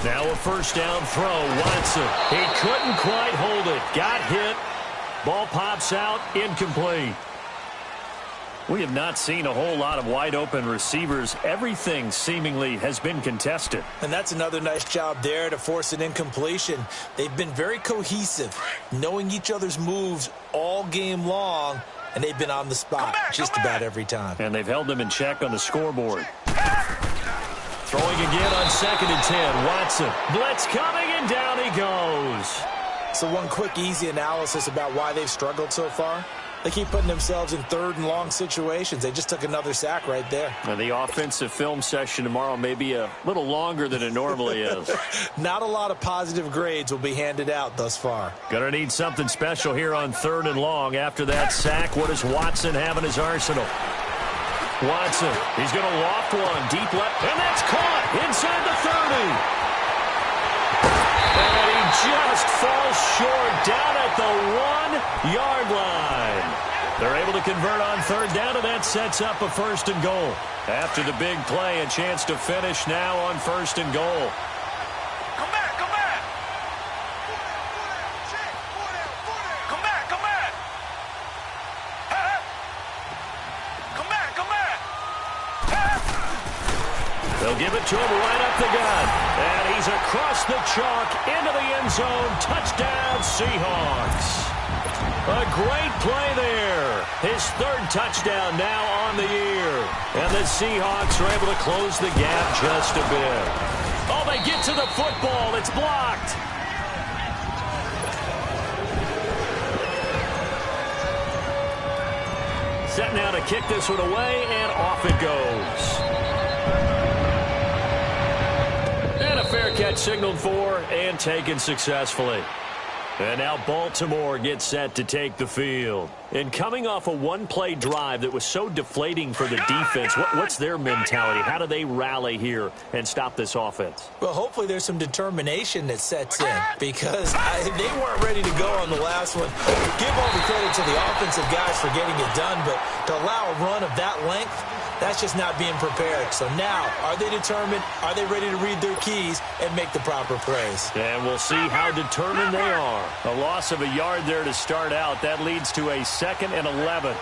Now a first down throw. Watson. He couldn't quite hold it. Got hit. Ball pops out. Incomplete. We have not seen a whole lot of wide open receivers. Everything seemingly has been contested. And that's another nice job there to force an incompletion. They've been very cohesive, knowing each other's moves all game long, and they've been on the spot just about every time. And they've held them in check on the scoreboard. Throwing again on 2nd and 10. Watson. Blitz coming, and down he goes. So one quick, easy analysis about why they've struggled so far. They keep putting themselves in 3rd and long situations. They just took another sack right there. And the offensive film session tomorrow may be a little longer than it normally is. Not a lot of positive grades will be handed out thus far. Gonna need something special here on 3rd and long. After that sack, what does Watson have in his arsenal? Watson, he's going to loft one deep left, and that's caught inside the 30. And he just falls short down at the 1-yard line. They're able to convert on 3rd down, and that sets up a 1st and goal. After the big play, a chance to finish now on 1st and goal. Come back. They'll give it to him right up the gut. And he's across the chalk into the end zone. Touchdown, Seahawks. A great play there. His 3rd touchdown now on the year. And the Seahawks are able to close the gap just a bit. Oh, they get to the football. It's blocked. Set now to kick this one away, and off it goes. And a fair catch signaled for and taken successfully. And now Baltimore gets set to take the field. And coming off a one-play drive that was so deflating for the defense, what's their mentality? How do they rally here and stop this offense? Well, hopefully there's some determination that sets in, because they weren't ready to go on the last one. Give all the credit to the offensive guys for getting it done, but to allow a run of that length, That's just not being prepared. So now, are they determined? Are they ready to read their keys and make the proper plays? And we'll see how determined they are. A loss of a yard there to start out. That leads to a 2nd and 11.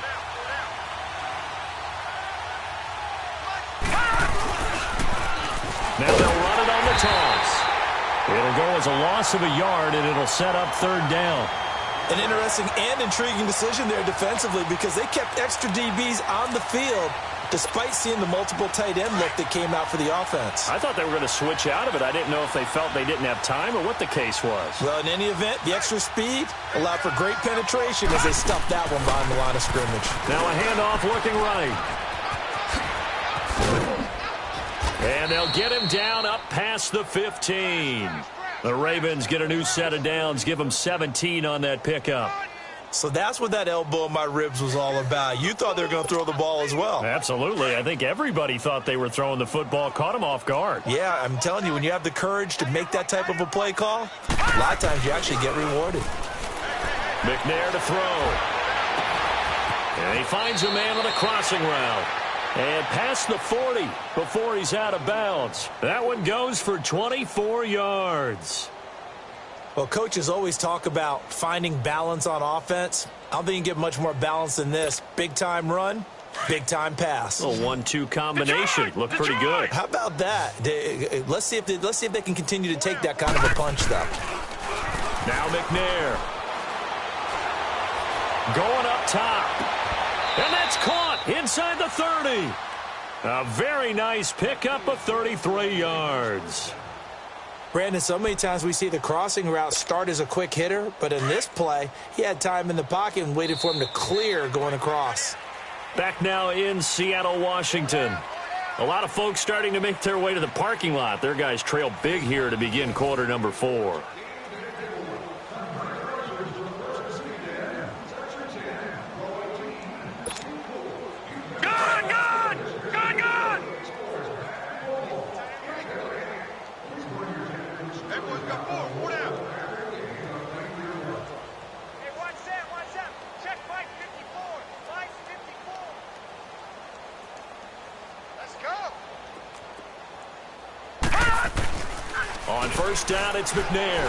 Now they'll run it on the toss. It'll go as a loss of a yard, and it'll set up 3rd down. An interesting and intriguing decision there defensively because they kept extra DBs on the field despite seeing the multiple tight end look that came out for the offense. I thought they were going to switch out of it. I didn't know if they felt they didn't have time or what the case was. Well, in any event, the extra speed allowed for great penetration as they stuffed that one behind the line of scrimmage. Now a handoff looking right. And they'll get him down up past the 15. The Ravens get a new set of downs, give them 17 on that pickup. So that's what that elbow in my ribs was all about. You thought they were going to throw the ball as well. Absolutely. I think everybody thought they were throwing the football, caught him off guard. Yeah, I'm telling you, when you have the courage to make that type of a play call, a lot of times you actually get rewarded. McNair to throw. And he finds a man on a crossing route. And past the 40 before he's out of bounds. That one goes for 24 yards. Well, coaches always talk about finding balance on offense. I don't think you can get much more balance than this. Big-time run, big-time pass. A 1-2 combination. Looked pretty good. How about that? Let's see if they can continue to take that kind of a punch, though. Now McNair. Going up top. And that's caught inside the 30. A very nice pickup of 33 yards. Brandon, so many times we see the crossing route start as a quick hitter, but in this play, he had time in the pocket and waited for him to clear going across. Back now in Seattle, Washington. A lot of folks starting to make their way to the parking lot. Their guys trail big here to begin quarter number 4. On first down, it's McNair.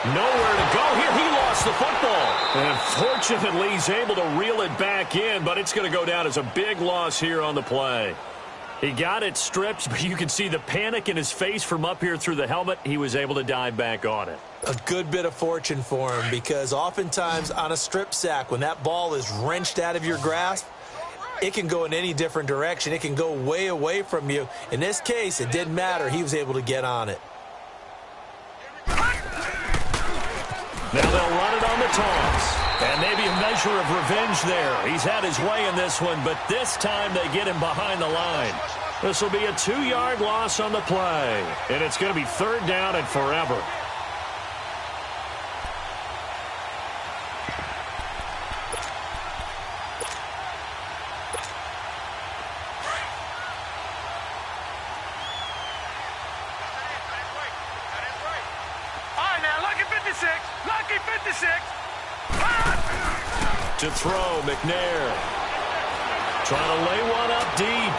Nowhere to go here. He lost the football. And fortunately, he's able to reel it back in, but it's going to go down as a big loss here on the play. He got it stripped, but you can see the panic in his face from up here through the helmet. He was able to dive back on it. A good bit of fortune for him because oftentimes on a strip sack, when that ball is wrenched out of your grasp, it can go in any different direction. It can go way away from you. In this case, it didn't matter. He was able to get on it. Now they'll run it on the toss. And maybe a measure of revenge there. He's had his way in this one, but this time they get him behind the line. This will be a 2-yard loss on the play. And it's going to be 3rd down and forever. To throw, McNair. Trying to lay one up deep.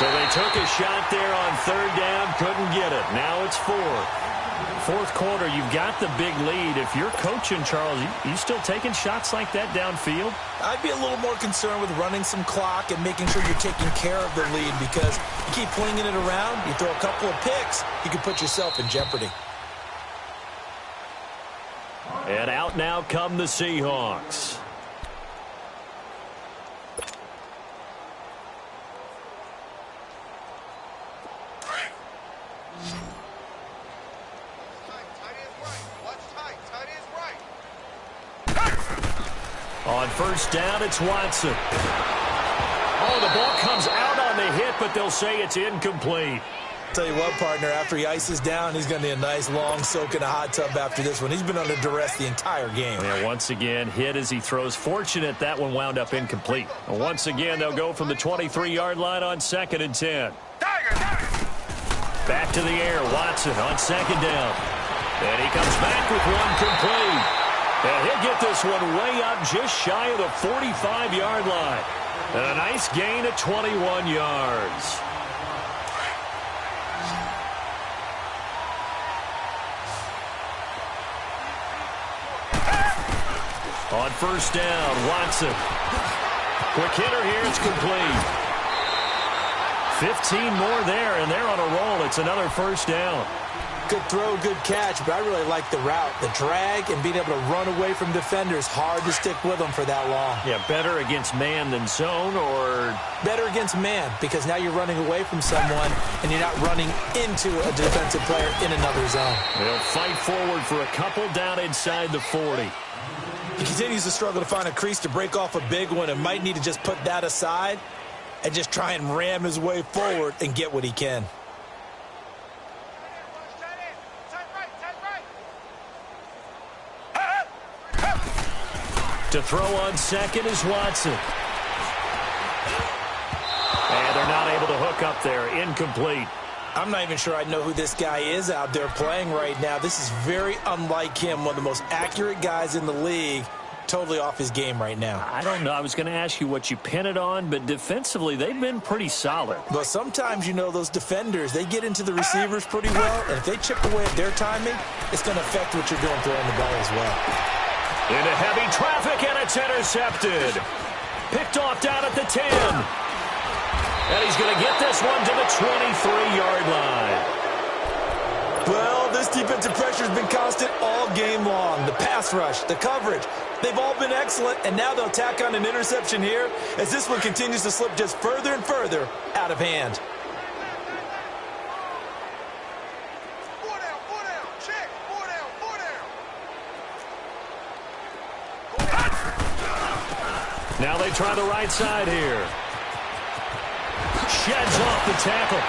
So they took a shot there on 3rd down, couldn't get it. Now it's 4th. 4th quarter, you've got the big lead. If you're coaching, Charles, you still taking shots like that downfield? I'd be a little more concerned with running some clock and making sure you're taking care of the lead because you keep flinging it around, you throw a couple of picks, you can put yourself in jeopardy. And out now come the Seahawks. On first down, it's Watson. Oh, the ball comes out on the hit, but they'll say it's incomplete. Tell you what, partner, after he ices down, he's going to need a nice long soak in a hot tub after this one. He's been under duress the entire game. Yeah, once again, hit as he throws. Fortunate that one wound up incomplete. Once again, they'll go from the 23-yard line on 2nd and 10. Back to the air, Watson on 2nd down. And he comes back with one complete. And he'll get this one way up just shy of the 45-yard line. And a nice gain of 21 yards. On first down, Watson. Quick hitter here, it's complete. 15 more there, and they're on a roll. It's another first down. Good throw, good catch, but I really like the route. The drag and being able to run away from defenders. Hard to stick with them for that long. Yeah, better against man than zone, or? Better against man, because now you're running away from someone, and you're not running into a defensive player in another zone. They'll fight forward for a couple down inside the 40. He continues to struggle to find a crease to break off a big one and might need to just put that aside and just try and ram his way forward and get what he can. To throw on second is Watson. And they're not able to hook up there. Incomplete. I'm not even sure I know who this guy is out there playing right now. This is very unlike him, one of the most accurate guys in the league. Totally off his game right now. I don't know. I was going to ask you what you pin it on, but defensively, they've been pretty solid. But sometimes, you know, those defenders, they get into the receivers pretty well, and if they chip away at their timing, it's going to affect what you're doing throwing the ball as well. Into heavy traffic, and it's intercepted. Picked off down at the 10. And he's going to get this one to the 23-yard line. Well, this defensive pressure has been constant all game long. The pass rush, the coverage, they've all been excellent, and now they'll tack on an interception here as this one continues to slip just further and further out of hand. Now they try the right side here. Sheds off the tackle.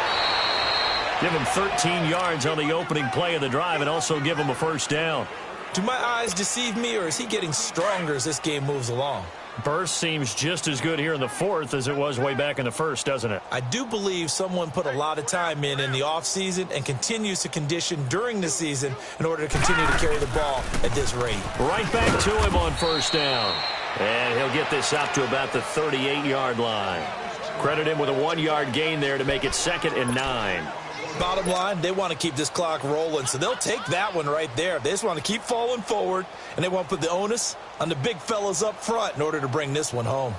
Give him 13 yards on the opening play of the drive and also give him a first down. Do my eyes deceive me, or is he getting stronger as this game moves along? Burst seems just as good here in the fourth as it was way back in the first, doesn't it? I do believe someone put a lot of time in the offseason and continues to condition during the season in order to continue to carry the ball at this rate. Right back to him on first down. And he'll get this up to about the 38-yard line. Credit him with a 1-yard gain there to make it 2nd and 9. Bottom line, they want to keep this clock rolling, so they'll take that one right there. They just want to keep falling forward, and they want to put the onus on the big fellas up front in order to bring this one home.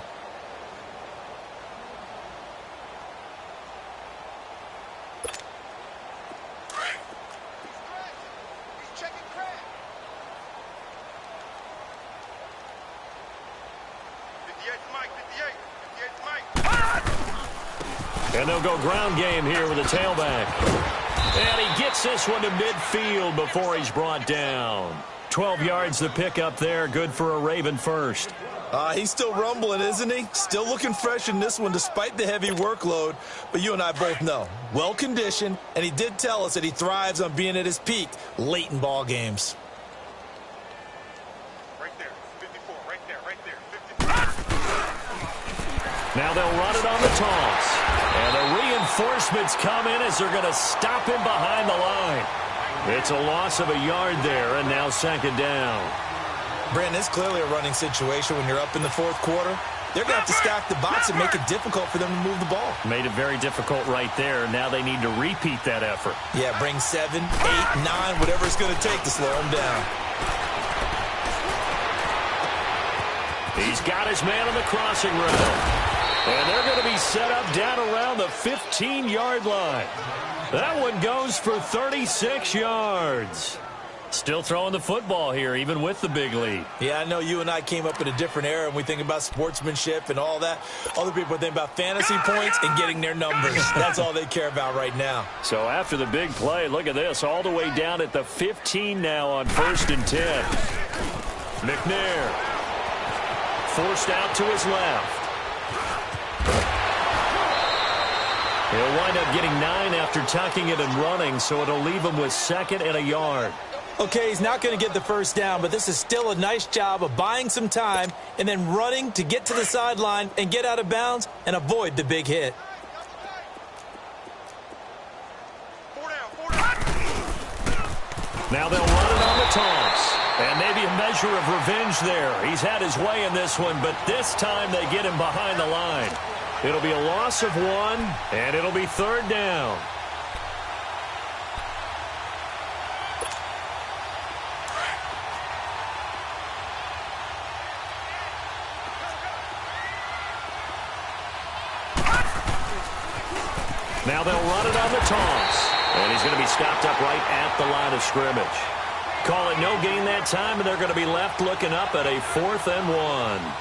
And they'll go ground game here with a tailback. And he gets this one to midfield before he's brought down. 12 yards to pick up there. Good for a Raven first. He's still rumbling, isn't he? Still looking fresh in this one despite the heavy workload. But you and I both know, well-conditioned, and he did tell us that he thrives on being at his peak late in ball games. Right there, 54, right there, 54. Now they'll run it on the toss. And the reinforcements come in as they're going to stop him behind the line. It's a loss of a yard there, and now 2nd down. Brandon, it's clearly a running situation when you're up in the fourth quarter. They're going to have to stack the box and make it difficult for them to move the ball. Made it very difficult right there. Now they need to repeat that effort. Yeah, bring 7, 8, 9, whatever it's going to take to slow them down. He's got his man on the crossing route. And they're going to be set up down around the 15-yard line. That one goes for 36 yards. Still throwing the football here, even with the big lead. Yeah, I know you and I came up in a different era, and we think about sportsmanship and all that. Other people think about fantasy points and getting their numbers. That's all they care about right now. So after the big play, look at this, all the way down at the 15 now on 1st and 10. McNair forced out to his left. He'll wind up getting 9 after tucking it and running, so it'll leave him with 2nd and a yard. Okay, he's not going to get the first down, but this is still a nice job of buying some time and then running to get to the sideline and get out of bounds and avoid the big hit. Now they'll run it on the toss. And maybe a measure of revenge there. He's had his way in this one, but this time they get him behind the line. It'll be a loss of 1, and it'll be 3rd down. Now they'll run it on the toss. And he's going to be stopped up right at the line of scrimmage. Call it no gain that time, and they're going to be left looking up at a 4th and 1.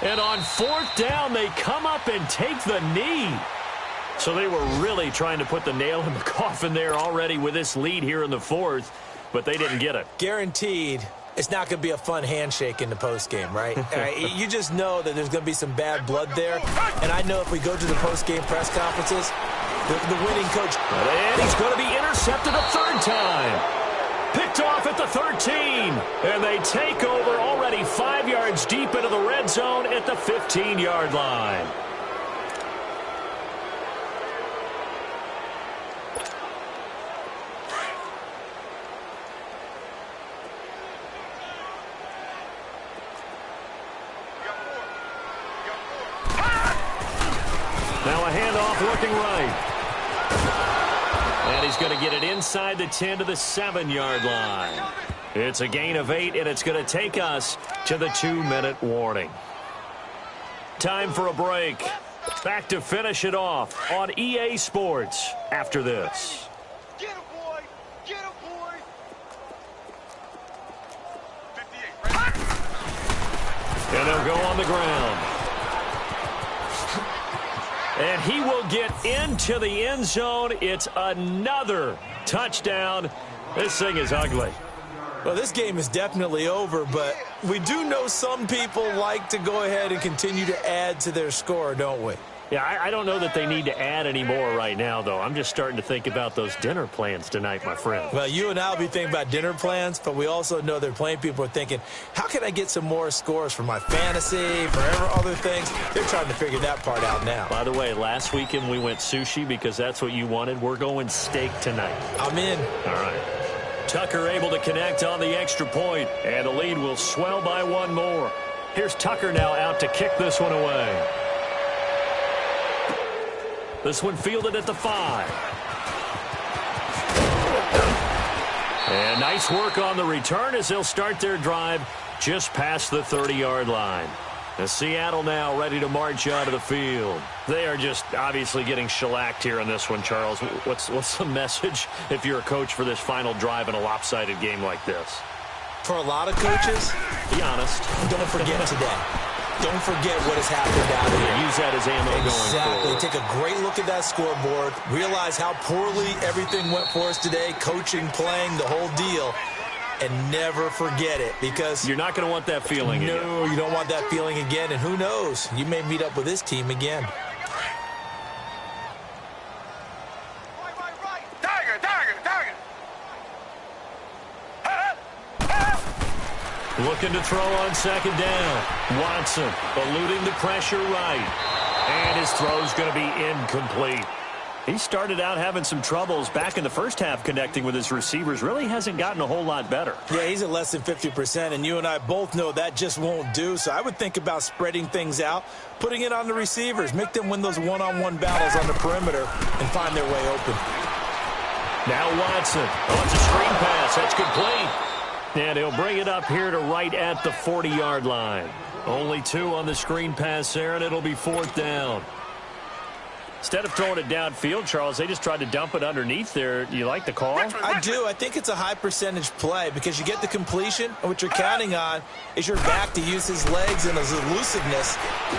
And on 4th down, they come up and take the knee. So they were really trying to put the nail in the coffin there already with this lead here in the 4th, but they didn't get it. Guaranteed, it's not going to be a fun handshake in the postgame, right? You just know that there's going to be some bad blood there. And I know if we go to the postgame press conferences, the winning coach. And he's going to be intercepted a 3rd time. Picked off at the 13. And they take over already 5 yards deep into the red zone at the 15-yard line. Now a handoff looking right. And he's going to get it inside the 10 to the 7-yard line. It's a gain of 8, and it's going to take us to the 2-minute warning. Time for a break. Back to finish it off on EA Sports after this. Get him, boy! Get him, boy! 58. And they'll go on the ground. And he will get into the end zone. It's another touchdown. This thing is ugly. Well, this game is definitely over, but we do know some people like to go ahead and continue to add to their score, don't we? Yeah, I don't know that they need to add any more right now, though. I'm just starting to think about those dinner plans tonight, my friend. Well, you and I will be thinking about dinner plans, but we also know they're playing people are thinking, how can I get some more scores for my fantasy, for other things? They're trying to figure that part out now. By the way, last weekend we went sushi because that's what you wanted. We're going steak tonight. I'm in. All right. Tucker able to connect on the extra point, and the lead will swell by 1 more. Here's Tucker now out to kick this one away. This one fielded at the 5. And nice work on the return as they'll start their drive just past the 30-yard line. And Seattle now ready to march out of the field. They are just obviously getting shellacked here in this one, Charles. What's the message if you're a coach for this final drive in a lopsided game like this? For a lot of coaches, be honest. Don't forget today. Don't forget what has happened out here. Use that as ammo going forward. Exactly. Take a great look at that scoreboard. Realize how poorly everything went for us today. Coaching, playing, the whole deal. And never forget it, because you're not going to want that feeling again. No, you don't want that feeling again. And who knows? You may meet up with this team again. Right. Target. Looking to throw on 2nd down. Watson eluding the pressure right. And his throw's going to be incomplete. He started out having some troubles back in the first half connecting with his receivers. Really hasn't gotten a whole lot better. Yeah, he's at less than 50%, and you and I both know that just won't do. So I would think about spreading things out, putting it on the receivers, make them win those one-on-one battles on the perimeter and find their way open. Now Watson. Oh, it's a screen pass. That's complete. And he'll bring it up here to right at the 40-yard line. Only 2 on the screen pass there, and it'll be 4th down. Instead of throwing it downfield, Charles, they just tried to dump it underneath there. You like the call? I do. I think it's a high percentage play because you get the completion, and what you're counting on is your back to use his legs and his elusiveness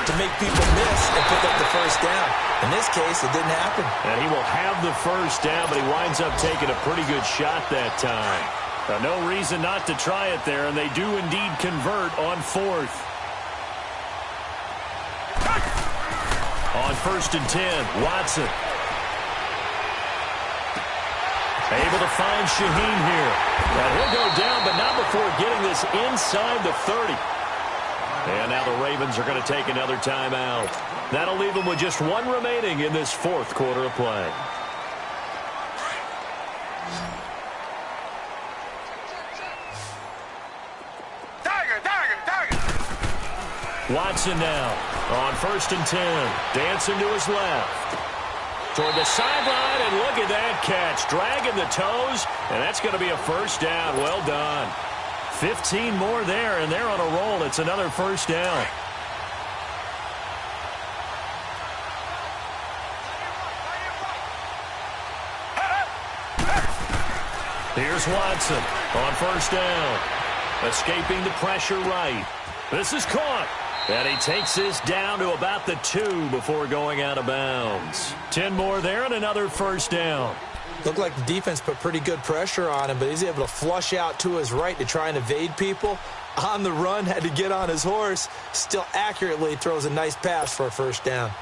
to make people miss and pick up the first down. In this case, it didn't happen. And he will have the first down, but he winds up taking a pretty good shot that time. No reason not to try it there, and they do indeed convert on 4th. On 1st and 10, Watson. Able to find Shaheen here. And he'll go down, but not before getting this inside the 30. And now the Ravens are going to take another timeout. That'll leave them with just one remaining in this fourth quarter of play. Watson now on 1st and 10. Dancing to his left. Toward the sideline, and look at that catch. Dragging the toes, and that's going to be a first down. Well done. 15 more there, and they're on a roll. It's another first down. Here's Watson on 1st down. Escaping the pressure right. This is caught. And he takes this down to about the 2 before going out of bounds. 10 more there and another first down. Looked like the defense put pretty good pressure on him, but he's able to flush out to his right to try and evade people. On the run, had to get on his horse. Still accurately throws a nice pass for a first down.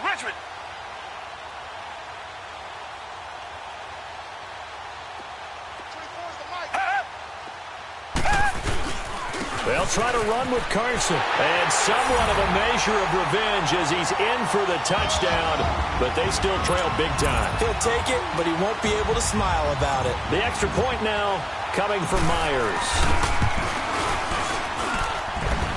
Richmond. They'll try to run with Carson. And somewhat of a measure of revenge as he's in for the touchdown. But they still trail big time. He'll take it, but he won't be able to smile about it. The extra point now coming from Myers.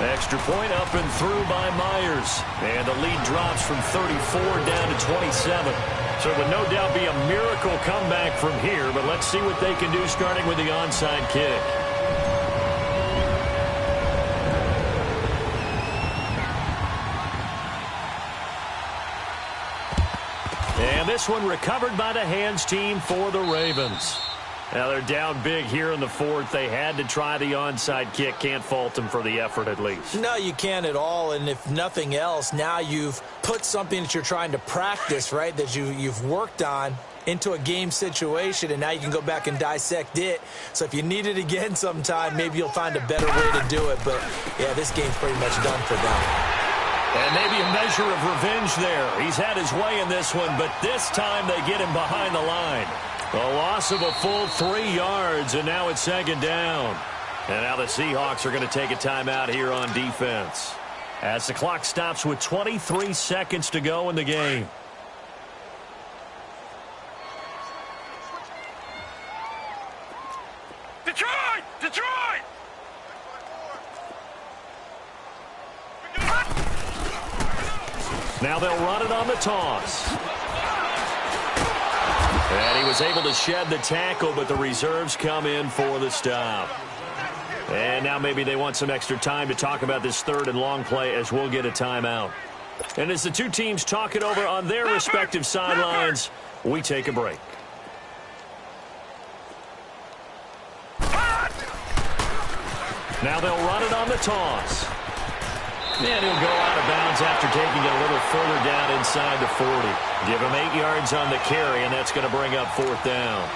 Extra point up and through by Myers. And the lead drops from 34 down to 27. So it would no doubt be a miracle comeback from here. But let's see what they can do starting with the onside kick. And this one recovered by the hands team for the Ravens. Now they're down big here in the fourth. They had to try the onside kick. Can't fault them for the effort at least. No, you can't at all. And if nothing else, now you've put something that you're trying to practice, right, that you've worked on into a game situation, and now you can go back and dissect it. So if you need it again sometime, maybe you'll find a better way to do it. But, yeah, this game's pretty much done for them. And maybe a measure of revenge there. He's had his way in this one, but this time they get him behind the line. A loss of a full 3 yards, and now it's 2nd down. And now the Seahawks are going to take a timeout here on defense as the clock stops with 23 seconds to go in the game. Detroit! Now they'll run it on the toss. And he was able to shed the tackle, but the reserves come in for the stop. And now maybe they want some extra time to talk about this 3rd and long play as we'll get a timeout. And as the two teams talk it over on their respective sidelines, we take a break. Now they'll run it on the toss. And he'll go out of bounds after taking it a little further down inside the 40. Give him 8 yards on the carry, and that's going to bring up 4th down.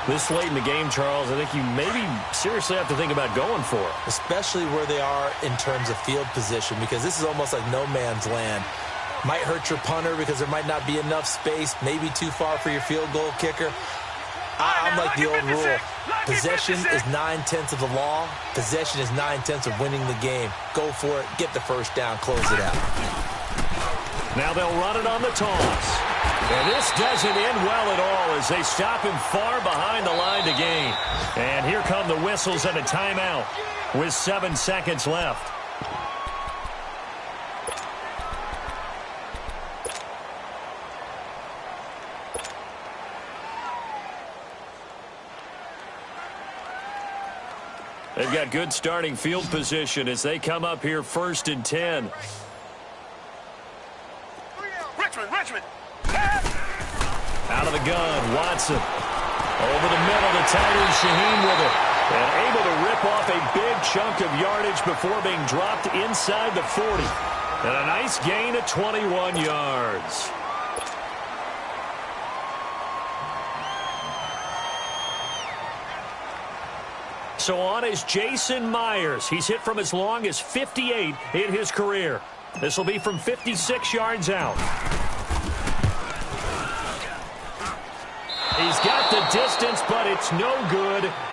This late in the game, Charles, I think you maybe seriously have to think about going for it. Especially where they are in terms of field position, because this is almost like no man's land. Might hurt your punter because there might not be enough space, maybe too far for your field goal kicker. I'm like the old rule. Possession is 9/10 of the law. Possession is 9/10 of winning the game. Go for it. Get the first down. Close it out. Now they'll run it on the toss. And this doesn't end well at all as they stop him far behind the line to gain. And here come the whistles and a timeout with 7 seconds left. They've got good starting field position as they come up here 1st and 10. Richmond. Out of the gun, Watson. Over the middle, the tight end Shaheen with it. And able to rip off a big chunk of yardage before being dropped inside the 40. And a nice gain of 21 yards. So on is Jason Myers. He's hit from as long as 58 in his career. This will be from 56 yards out. He's got the distance, but it's no good.